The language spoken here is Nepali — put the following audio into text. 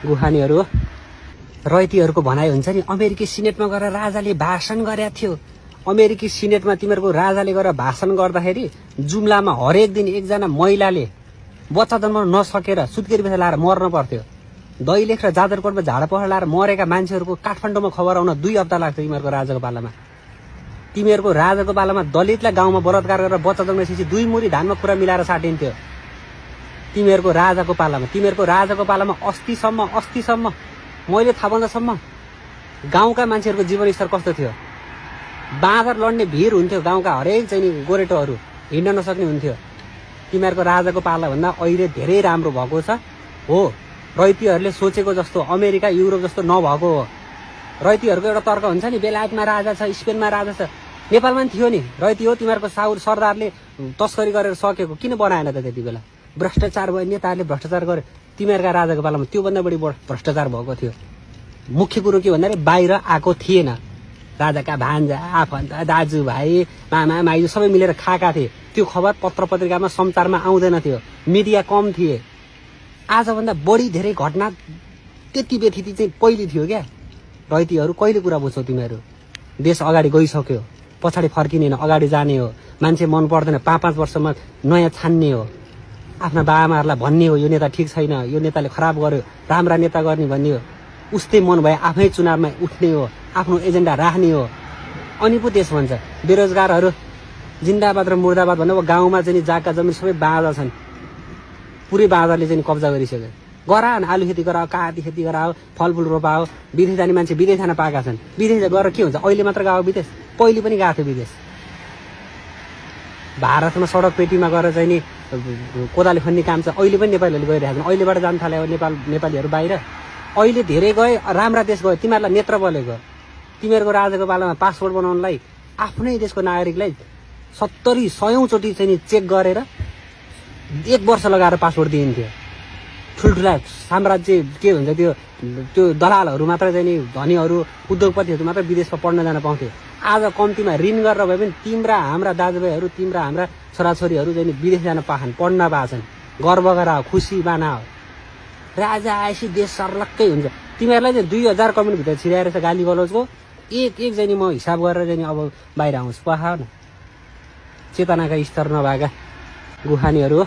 गुहानीहरू हो। रैतीहरूको भनाइ हुन्छ नि अमेरिकी सिनेटमा गएर राजाले भाषण गरेको थियो। अमेरिकी सिनेटमा तिमीहरूको राजाले गएर भाषण गर्दाखेरि जुम्लामा हरेक दिन एकजना महिलाले बच्चा जन्माउन नसकेर सुत्केरी बेसा लाएर मर्न पर्थ्यो। दैलेख र जाजरकोटमा झाडापहर लाएर मरेका मान्छेहरूको काठमाडौँमा खबर आउन 2 हप्ता लाग्थ्यो तिमीहरूको राजाको पालामा। तिमीहरूको राजाको पालामा दलितलाई गाउँमा बलात्कार गरेर बच्चा जन्मेपछि 2 मुरी धानमा कुरा मिलाएर साटिन्थ्यो। तिमीहरूको राजाको पालामा अस्तिसम्म मैले थाहा पाउँदासम्म गाउँका मान्छेहरूको जीवनस्तर कस्तो थियो। बाँदर लड्ने भिड हुन्थ्यो गाउँका हरेक चाहिँ गोरेटोहरू हिँड्न नसक्ने हुन्थ्यो। तिमीहरूको राजाको पालाभन्दा अहिले धेरै राम्रो भएको छ हो। रैतीहरूले सोचेको जस्तो अमेरिका युरोप जस्तो नभएको हो। रैतीहरूको एउटा तर्क हुन्छ नि बेलायतमा राजा छ, स्पेनमा राजा छ, नेपालमा पनि थियो नि रैती हो। तिमीहरूको सरदारले तस्करी गरेर सकेको किन बनाएन त त्यति बेला? भ्रष्टाचार भयो, नेताहरूले भ्रष्टाचार गर्यो। तिमीहरूका राजाको पालामा त्योभन्दा बढी भ्रष्टाचार भएको थियो। मुख्य कुरो के भन्दाखेरि बाहिर आएको थिएन। राजाका भान्जा, आफन्त, दाजुभाइ, मामा माइजू सबै मिलेर खाएका थिए। त्यो खबर पत्र पत्रिकामा समाचारमा आउँदैन थियो। मिडिया कम थिए। आजभन्दा बढी धेरै घटना त्यति बेथिति चाहिँ पहिले थियो क्या। रैतीहरू कहिले कुरा बुझ्छौ तिमीहरू? देश अगाडि गइसक्यो, पछाडि फर्किने अगाडि जाने हो। मान्छे मन पर्दैन 5-5 वर्षमा नयाँ छान्ने हो। आफ्ना बाआमाहरूलाई भन्ने हो यो नेता ठिक छैन, यो नेताले खराब गर्यो, राम्रा नेता गर्ने भन्ने हो। उस्तै मन भए आफै चुनावमा उठ्ने हो, आफ्नो एजेन्डा राख्ने हो। अनि पो देश भन्छ। बेरोजगारहरू जिन्दाबाद र मुर्दाबाद भन्दा अब गाउँमा चाहिँ जागा जमिन सबै बाँझा छन्। पुरै बाँझाले चाहिँ कब्जा गरिसक्यो। गरान आलु खेती गराओ, काँती खेती गराओ, फलफुल रोपाओ। विदेश जाने मान्छे विदेश जान पाएका छन्। विदेश गएर के हुन्छ? अहिले मात्र गएको विदेश, पहिले पनि गएको थियो विदेश। भारतमा सडक पेटीमा गएर चाहिँ नि कोदाले खन्ने काम चाहिँ अहिले पनि नेपालीहरूले गरिरहेको छन्। अहिलेबाट जान थाल्यो नेपालीहरू बाहिर। अहिले धेरै गए, राम्रा देश गयो, तिमीहरूलाई नेत्र बलेको। तिमीहरूको राजाको पालामा पासपोर्ट बनाउनलाई आफ्नै देशको नागरिकलाई 70-100 चोटि चाहिँ चेक गरेर 1 वर्ष लगाएर पासपोर्ट दिइन्थ्यो। ठुल्ठुला साम्राज्य के हुन्छ त्यो दलालहरू मात्र चाहिँ नि धनीहरू उद्योगपतिहरू मात्र विदेशमा पढ्न जान पाउँथ्यो। आज कम्तीमा ऋण गरेर भए पनि तिम्रा हाम्रा दाजुभाइहरू, तिम्रा हाम्रा छोराछोरीहरू चाहिँ विदेश जान पाछन्, पढ्न पाछन्। गर्व गराओ, खुसी बनाओ। राजा आएपछि देश सर्लक्कै हुन्छ। तिमीहरूलाई चाहिँ 2000 कमेन्टभित्र छिराएर छ गाली गलोजको एक चाहिँ नि म हिसाब गरेर चाहिँ अब बाहिर आउँछु। पखाउ न चेतनाका स्तर नभएका गुहानीहरू हो।